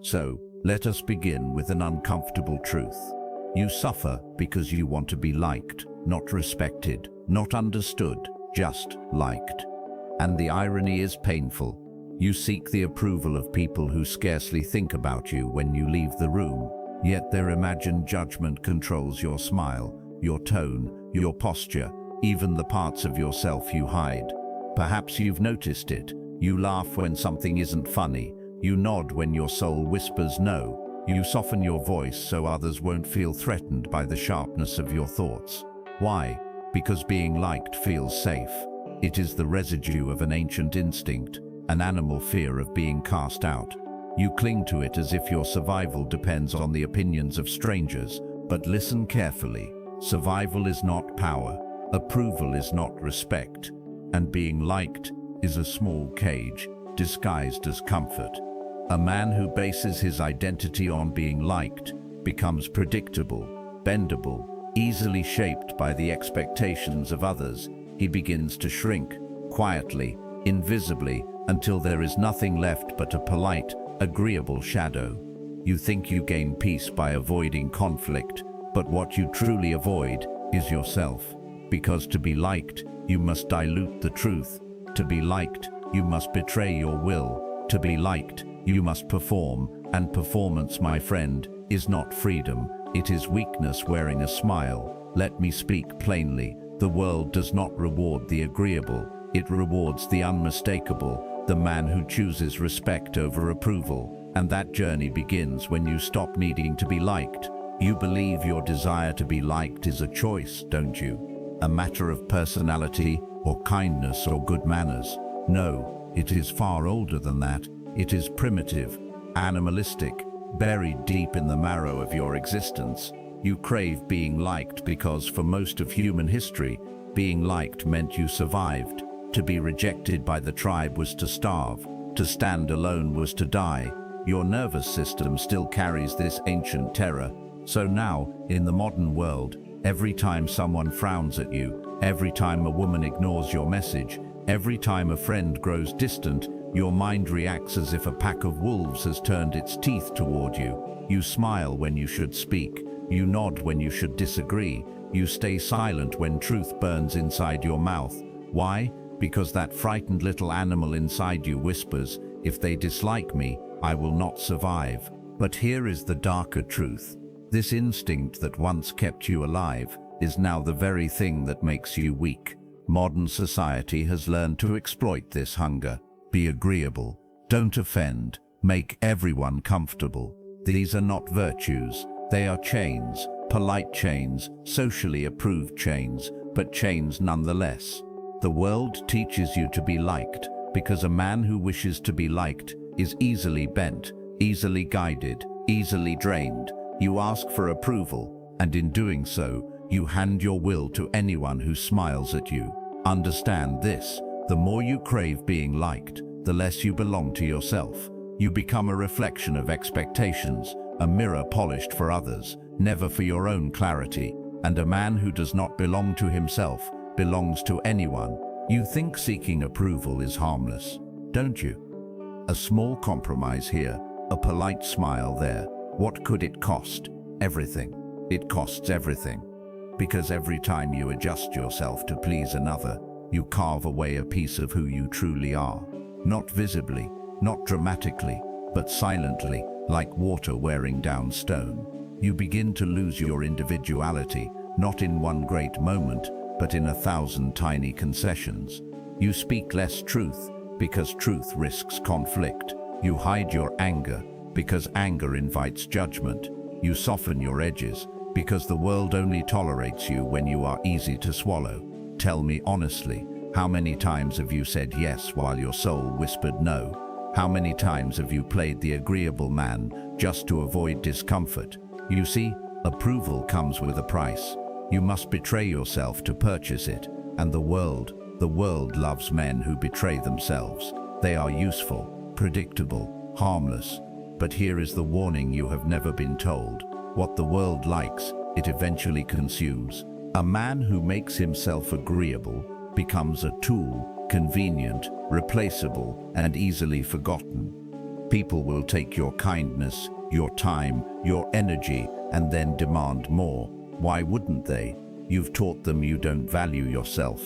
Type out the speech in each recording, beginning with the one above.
So, let us begin with an uncomfortable truth. You suffer because you want to be liked, not respected, not understood, just liked. And the irony is painful. You seek the approval of people who scarcely think about you when you leave the room, yet their imagined judgment controls your smile, your tone, your posture, even the parts of yourself you hide. Perhaps you've noticed it. You laugh when something isn't funny. You nod when your soul whispers no. You soften your voice so others won't feel threatened by the sharpness of your thoughts. Why? Because being liked feels safe. It is the residue of an ancient instinct, an animal fear of being cast out. You cling to it as if your survival depends on the opinions of strangers. But listen carefully. Survival is not power. Approval is not respect. And being liked is a small cage, disguised as comfort. A man who bases his identity on being liked becomes predictable, bendable, easily shaped by the expectations of others. He begins to shrink, quietly, invisibly, until there is nothing left but a polite, agreeable shadow. You think you gain peace by avoiding conflict, but what you truly avoid is yourself. Because to be liked, you must dilute the truth. To be liked, you must betray your will. To be liked, you must perform, and performance, my friend, is not freedom. It is weakness wearing a smile. Let me speak plainly. The world does not reward the agreeable. It rewards the unmistakable, the man who chooses respect over approval. And that journey begins when you stop needing to be liked. You believe your desire to be liked is a choice, don't you? A matter of personality, or kindness, or good manners. No, it is far older than that. It is primitive, animalistic, buried deep in the marrow of your existence. You crave being liked because for most of human history, being liked meant you survived. To be rejected by the tribe was to starve. To stand alone was to die. Your nervous system still carries this ancient terror. So now, in the modern world, every time someone frowns at you, every time a woman ignores your message, every time a friend grows distant, your mind reacts as if a pack of wolves has turned its teeth toward you. You smile when you should speak. You nod when you should disagree. You stay silent when truth burns inside your mouth. Why? Because that frightened little animal inside you whispers, if they dislike me, I will not survive. But here is the darker truth. This instinct that once kept you alive is now the very thing that makes you weak. Modern society has learned to exploit this hunger. Be agreeable. Don't offend. Make everyone comfortable. These are not virtues. They are chains. Polite chains, socially approved chains, but chains nonetheless. The world teaches you to be liked because a man who wishes to be liked is easily bent, easily guided, easily drained. You ask for approval, and in doing so, you hand your will to anyone who smiles at you. Understand this: the more you crave being liked, the less you belong to yourself. You become a reflection of expectations, a mirror polished for others, never for your own clarity. And a man who does not belong to himself belongs to anyone. You think seeking approval is harmless, don't you? A small compromise here, a polite smile there. What could it cost? Everything. It costs everything. Because every time you adjust yourself to please another, you carve away a piece of who you truly are. Not visibly, not dramatically, but silently, like water wearing down stone. You begin to lose your individuality, not in one great moment, but in 1,000 tiny concessions. You speak less truth, because truth risks conflict. You hide your anger, because anger invites judgment. You soften your edges, because the world only tolerates you when you are easy to swallow. Tell me honestly, how many times have you said yes while your soul whispered no? How many times have you played the agreeable man just to avoid discomfort? You see, approval comes with a price. You must betray yourself to purchase it. And the world loves men who betray themselves. They are useful, predictable, harmless. But here is the warning you have never been told. What the world likes, it eventually consumes. A man who makes himself agreeable becomes a tool, convenient, replaceable, and easily forgotten. People will take your kindness, your time, your energy, and then demand more. Why wouldn't they? You've taught them you don't value yourself.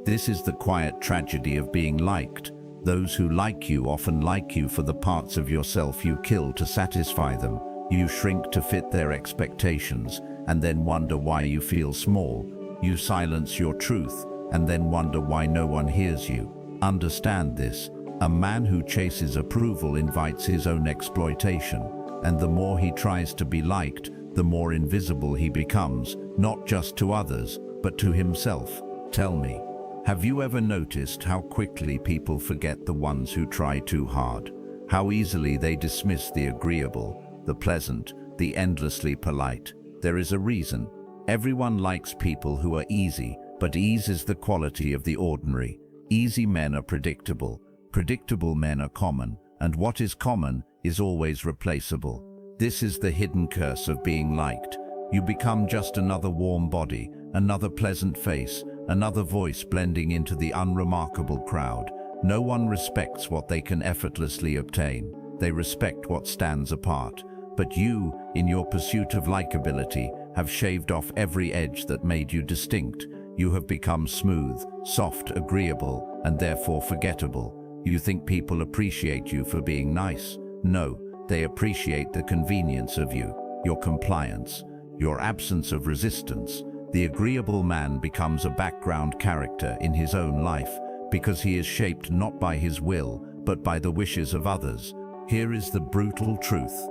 This is the quiet tragedy of being liked. Those who like you often like you for the parts of yourself you kill to satisfy them. You shrink to fit their expectations, and then wonder why you feel small. You silence your truth, and then wonder why no one hears you. Understand this. A man who chases approval invites his own exploitation, and the more he tries to be liked, the more invisible he becomes, not just to others, but to himself. Tell me, have you ever noticed how quickly people forget the ones who try too hard? How easily they dismiss the agreeable, the pleasant, the endlessly polite? There is a reason. Everyone likes people who are easy, but ease is the quality of the ordinary. Easy men are predictable. Predictable men are common, and what is common is always replaceable. This is the hidden curse of being liked. You become just another warm body, another pleasant face, another voice blending into the unremarkable crowd. No one respects what they can effortlessly obtain. They respect what stands apart. But you, in your pursuit of likability, have shaved off every edge that made you distinct. You have become smooth, soft, agreeable, and therefore forgettable. You think people appreciate you for being nice. No, they appreciate the convenience of you, your compliance, your absence of resistance. The agreeable man becomes a background character in his own life because he is shaped not by his will, but by the wishes of others. Here is the brutal truth.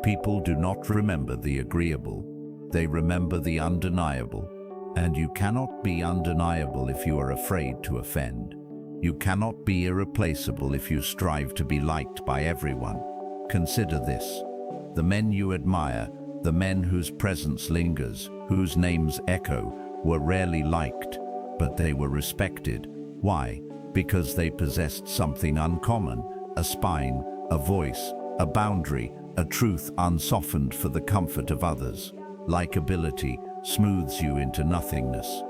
People do not remember the agreeable. They remember the undeniable. And you cannot be undeniable if you are afraid to offend. You cannot be irreplaceable if you strive to be liked by everyone. Consider this. The men you admire, the men whose presence lingers, whose names echo, were rarely liked, but they were respected. Why? Because they possessed something uncommon, a spine, a voice, a boundary, a truth unsoftened for the comfort of others. Likability smooths you into nothingness.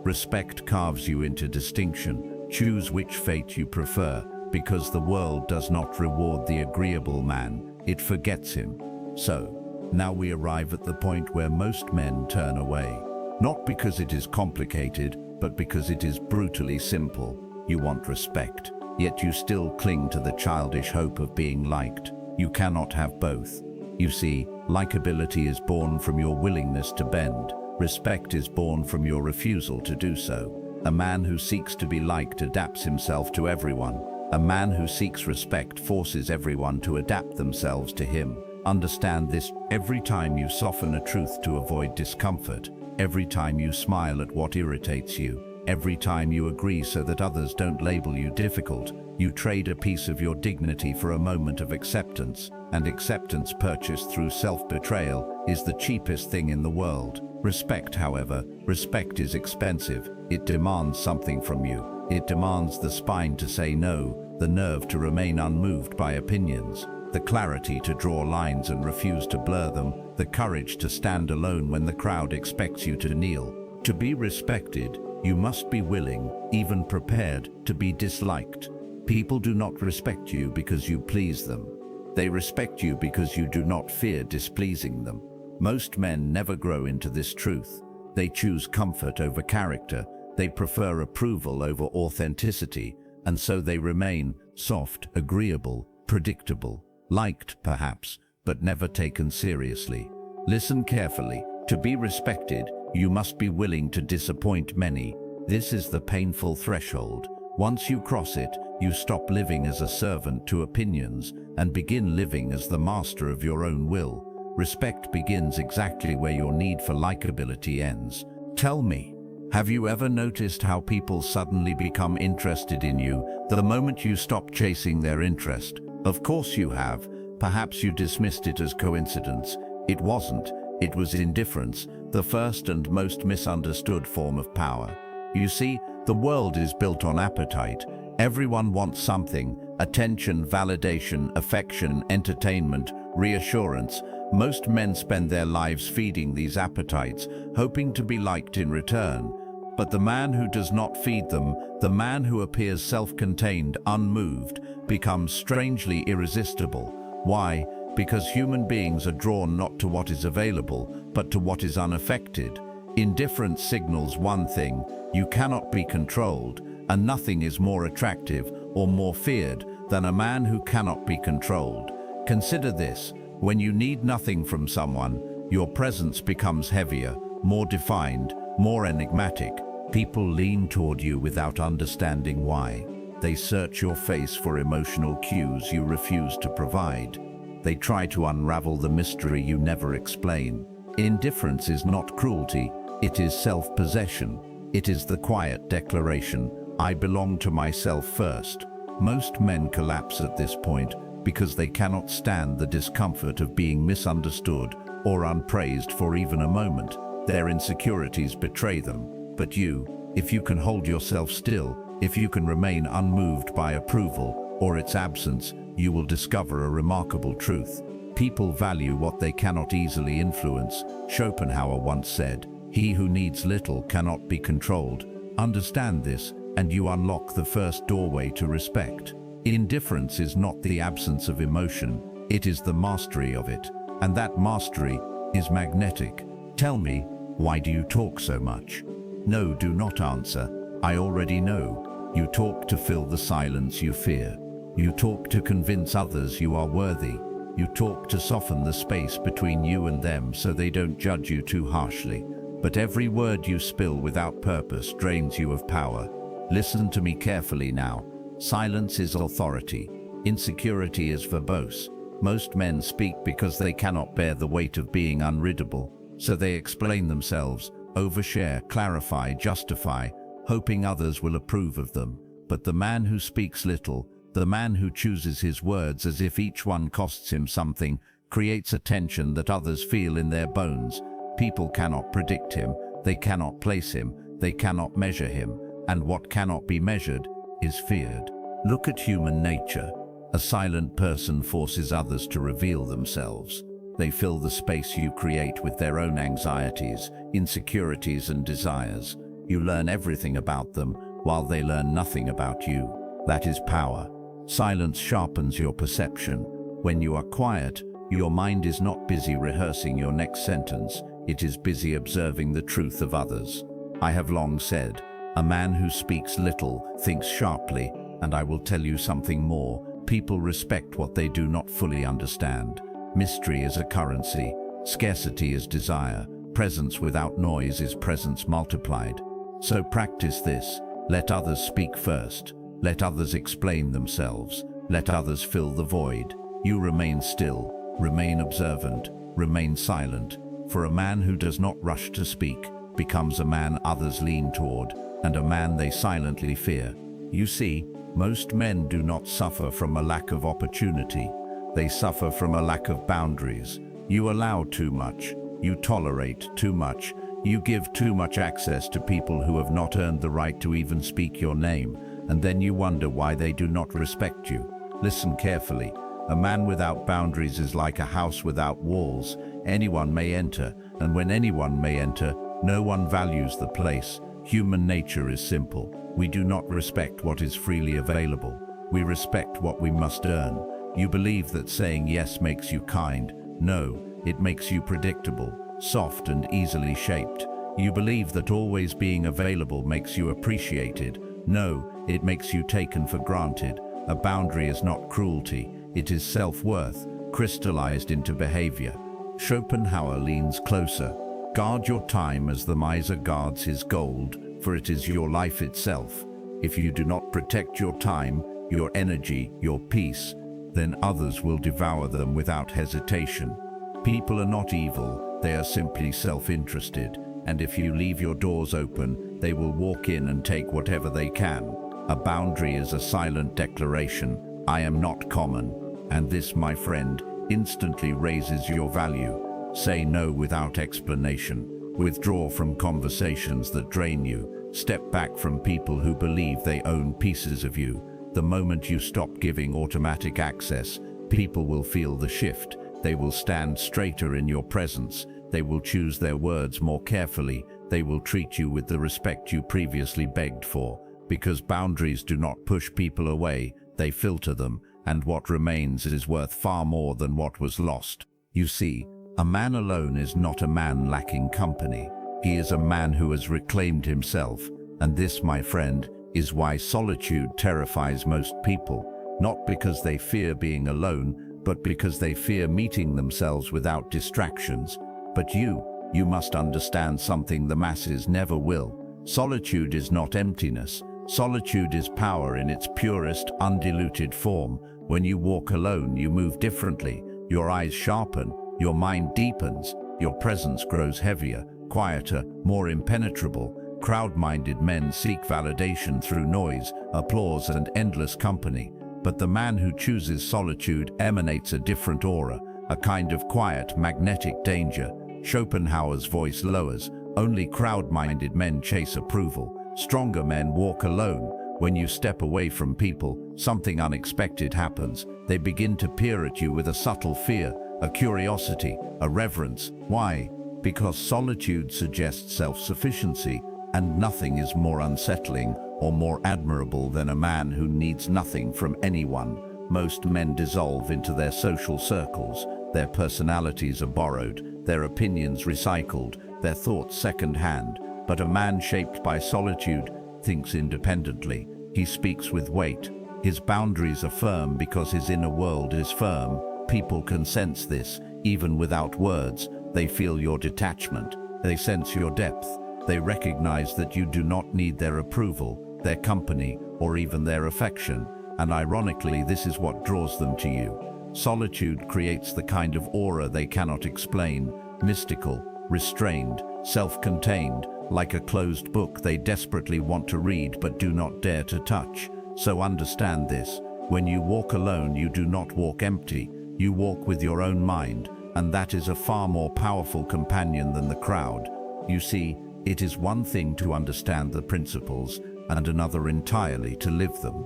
Respect carves you into distinction. Choose which fate you prefer, because the world does not reward the agreeable man, it forgets him. So, now we arrive at the point where most men turn away. Not because it is complicated, but because it is brutally simple. You want respect, yet you still cling to the childish hope of being liked. You cannot have both. You see, likability is born from your willingness to bend. Respect is born from your refusal to do so. A man who seeks to be liked adapts himself to everyone. A man who seeks respect forces everyone to adapt themselves to him. Understand this. Every time you soften a truth to avoid discomfort, every time you smile at what irritates you, every time you agree so that others don't label you difficult, you trade a piece of your dignity for a moment of acceptance, and acceptance purchased through self-betrayal is the cheapest thing in the world. Respect, however, respect is expensive. It demands something from you. It demands the spine to say no, the nerve to remain unmoved by opinions, the clarity to draw lines and refuse to blur them, the courage to stand alone when the crowd expects you to kneel. To be respected, you must be willing, even prepared, to be disliked. People do not respect you because you please them. They respect you because you do not fear displeasing them. Most men never grow into this truth. They choose comfort over character. They prefer approval over authenticity, and so they remain soft, agreeable, predictable, liked perhaps, but never taken seriously. Listen carefully. To be respected, you must be willing to disappoint many. This is the painful threshold. Once you cross it, you stop living as a servant to opinions and begin living as the master of your own will. Respect begins exactly where your need for likability ends. Tell me, have you ever noticed how people suddenly become interested in you the moment you stop chasing their interest? Of course you have. Perhaps you dismissed it as coincidence. It wasn't. It was indifference, the first and most misunderstood form of power. You see, the world is built on appetite. Everyone wants something: attention, validation, affection, entertainment, reassurance. Most men spend their lives feeding these appetites, hoping to be liked in return. But the man who does not feed them, the man who appears self-contained, unmoved, becomes strangely irresistible. Why? Because human beings are drawn not to what is available, but to what is unaffected. Indifference signals one thing: you cannot be controlled, and nothing is more attractive or more feared than a man who cannot be controlled. Consider this: when you need nothing from someone, your presence becomes heavier, more defined, more enigmatic. People lean toward you without understanding why. They search your face for emotional cues you refuse to provide. They try to unravel the mystery you never explain. Indifference is not cruelty, it is self-possession. It is the quiet declaration, I belong to myself first. Most men collapse at this point because they cannot stand the discomfort of being misunderstood or unpraised for even a moment. Their insecurities betray them. But you, if you can hold yourself still, if you can remain unmoved by approval or its absence, you will discover a remarkable truth. People value what they cannot easily influence. Schopenhauer once said, "He who needs little cannot be controlled." Understand this, and you unlock the first doorway to respect. Indifference is not the absence of emotion, it is the mastery of it, and that mastery is magnetic. Tell me, why do you talk so much? No, do not answer. I already know. You talk to fill the silence you fear. You talk to convince others you are worthy. You talk to soften the space between you and them so they don't judge you too harshly. But every word you spill without purpose drains you of power. Listen to me carefully now. Silence is authority. Insecurity is verbose. Most men speak because they cannot bear the weight of being unreadable. So they explain themselves, overshare, clarify, justify, hoping others will approve of them. But the man who speaks little, the man who chooses his words as if each one costs him something, creates a tension that others feel in their bones. People cannot predict him, they cannot place him, they cannot measure him, and what cannot be measured is feared. Look at human nature. A silent person forces others to reveal themselves. They fill the space you create with their own anxieties, insecurities, and desires. You learn everything about them, while they learn nothing about you. That is power. Silence sharpens your perception. When you are quiet, your mind is not busy rehearsing your next sentence, it is busy observing the truth of others. I have long said, a man who speaks little thinks sharply, and I will tell you something more. People respect what they do not fully understand. Mystery is a currency, scarcity is desire, presence without noise is presence multiplied. So practice this. Let others speak first. Let others explain themselves. Let others fill the void. You remain still, remain observant, remain silent. For a man who does not rush to speak becomes a man others lean toward, and a man they silently fear. You see, most men do not suffer from a lack of opportunity. They suffer from a lack of boundaries. You allow too much. You tolerate too much. You give too much access to people who have not earned the right to even speak your name, and then you wonder why they do not respect you. Listen carefully. A man without boundaries is like a house without walls. Anyone may enter, and when anyone may enter, no one values the place. Human nature is simple. We do not respect what is freely available. We respect what we must earn. You believe that saying yes makes you kind. No, it makes you predictable, soft and easily shaped. You believe that always being available makes you appreciated. No, it makes you taken for granted. A boundary is not cruelty, it is self-worth, crystallized into behavior. Schopenhauer leans closer. Guard your time as the miser guards his gold, for it is your life itself. If you do not protect your time, your energy, your peace, then others will devour them without hesitation. People are not evil, they are simply self-interested, and if you leave your doors open, they will walk in and take whatever they can. A boundary is a silent declaration, I am not common, and this, my friend, instantly raises your value. Say no without explanation. Withdraw from conversations that drain you. Step back from people who believe they own pieces of you. The moment you stop giving automatic access, people will feel the shift. They will stand straighter in your presence. They will choose their words more carefully. They will treat you with the respect you previously begged for. Because boundaries do not push people away, They filter them, and what remains is worth far more than what was lost. You see, a man alone is not a man lacking company. He is a man who has reclaimed himself, and this, my friend, is why solitude terrifies most people, not because they fear being alone, but because they fear meeting themselves without distractions. But you must understand something the masses never will. Solitude is not emptiness. Solitude is power in its purest, undiluted form. When you walk alone, you move differently. Your eyes sharpen, your mind deepens, your presence grows heavier, quieter, more impenetrable. Crowd-minded men seek validation through noise, applause, and endless company. But the man who chooses solitude emanates a different aura, a kind of quiet, magnetic danger. Schopenhauer's voice lowers. Only crowd-minded men chase approval. Stronger men walk alone. When you step away from people, something unexpected happens. They begin to peer at you with a subtle fear, a curiosity, a reverence. Why? Because solitude suggests self-sufficiency, and nothing is more unsettling or more admirable than a man who needs nothing from anyone. Most men dissolve into their social circles. Their personalities are borrowed, their opinions recycled, their thoughts second-hand. But a man shaped by solitude thinks independently. He speaks with weight. His boundaries are firm because his inner world is firm. People can sense this, even without words. They feel your detachment. They sense your depth. They recognize that you do not need their approval, their company, or even their affection. And ironically, this is what draws them to you. Solitude creates the kind of aura they cannot explain, mystical, restrained, self-contained, like a closed book they desperately want to read but do not dare to touch. So understand this. When you walk alone, you do not walk empty. You walk with your own mind, and that is a far more powerful companion than the crowd. You see, it is one thing to understand the principles, and another entirely to live them.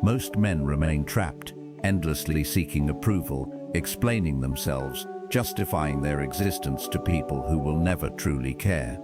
Most men remain trapped, endlessly seeking approval, explaining themselves, justifying their existence to people who will never truly care.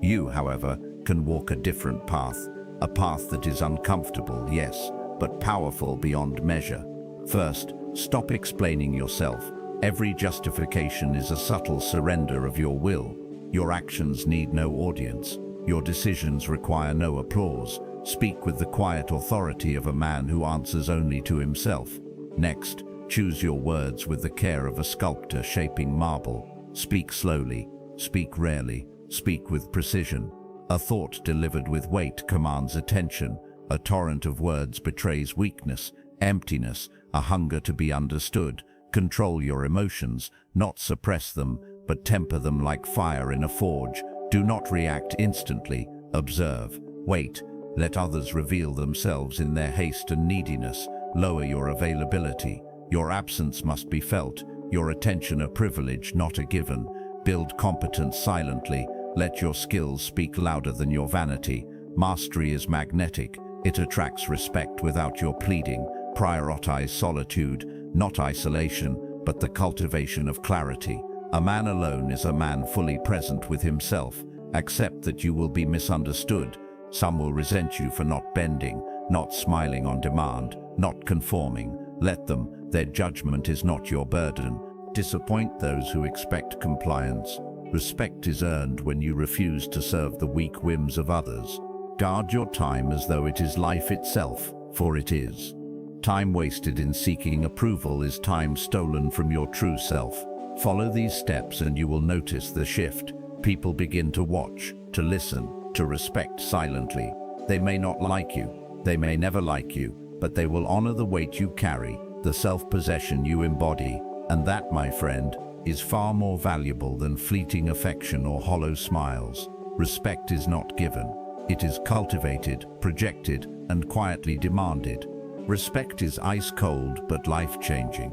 You, however, can walk a different path, a path that is uncomfortable, yes, but powerful beyond measure. First, stop explaining yourself. Every justification is a subtle surrender of your will. Your actions need no audience. Your decisions require no applause. Speak with the quiet authority of a man who answers only to himself. Next, choose your words with the care of a sculptor shaping marble. Speak slowly, speak rarely, speak with precision. A thought delivered with weight commands attention. A torrent of words betrays weakness, emptiness, a hunger to be understood. Control your emotions, not suppress them, but temper them like fire in a forge. Do not react instantly. Observe. Wait. Let others reveal themselves in their haste and neediness. Lower your availability. Your absence must be felt. Your attention a privilege, not a given. Build competence silently. Let your skills speak louder than your vanity. Mastery is magnetic. It attracts respect without your pleading. Prioritize solitude, not isolation, but the cultivation of clarity. A man alone is a man fully present with himself. Accept that you will be misunderstood. Some will resent you for not bending, not smiling on demand, not conforming. Let them. Their judgment is not your burden. Disappoint those who expect compliance. Respect is earned when you refuse to serve the weak whims of others. Guard your time as though it is life itself, for it is. Time wasted in seeking approval is time stolen from your true self. Follow these steps and you will notice the shift. People begin to watch, to listen, to respect silently. They may not like you, they may never like you, but they will honor the weight you carry, the self-possession you embody. And that, my friend, is far more valuable than fleeting affection or hollow smiles. Respect is not given. It is cultivated, projected, and quietly demanded. Respect is ice-cold but life-changing.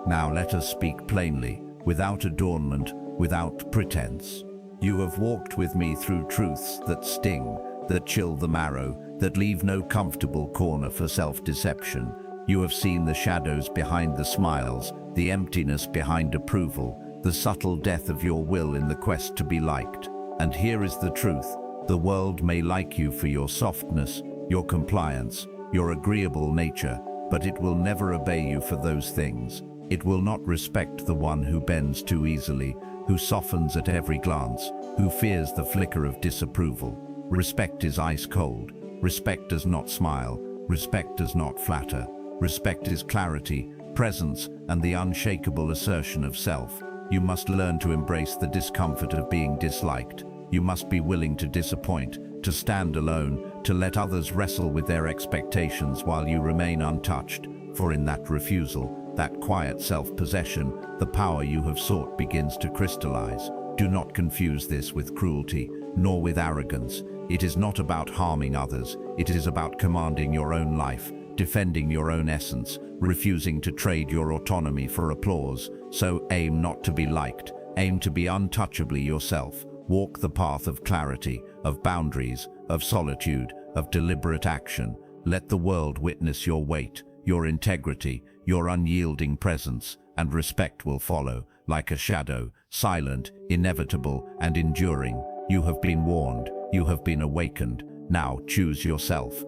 Now let us speak plainly, without adornment, without pretense. You have walked with me through truths that sting, that chill the marrow, that leave no comfortable corner for self-deception. You have seen the shadows behind the smiles, the emptiness behind approval, the subtle death of your will in the quest to be liked. And here is the truth. The world may like you for your softness, your compliance, your agreeable nature, but it will never obey you for those things. It will not respect the one who bends too easily, who softens at every glance, who fears the flicker of disapproval. Respect is ice cold. Respect does not smile. Respect does not flatter. Respect is clarity, presence, and the unshakable assertion of self. You must learn to embrace the discomfort of being disliked. You must be willing to disappoint, to stand alone, to let others wrestle with their expectations while you remain untouched. For in that refusal, that quiet self-possession, the power you have sought begins to crystallize. Do not confuse this with cruelty, nor with arrogance. It is not about harming others. It is about commanding your own life, defending your own essence, refusing to trade your autonomy for applause. So aim not to be liked. Aim to be untouchably yourself. Walk the path of clarity, of boundaries, of solitude, of deliberate action. Let the world witness your weight, your integrity, your unyielding presence, and respect will follow, like a shadow, silent, inevitable, and enduring. You have been warned. You have been awakened. Now choose yourself.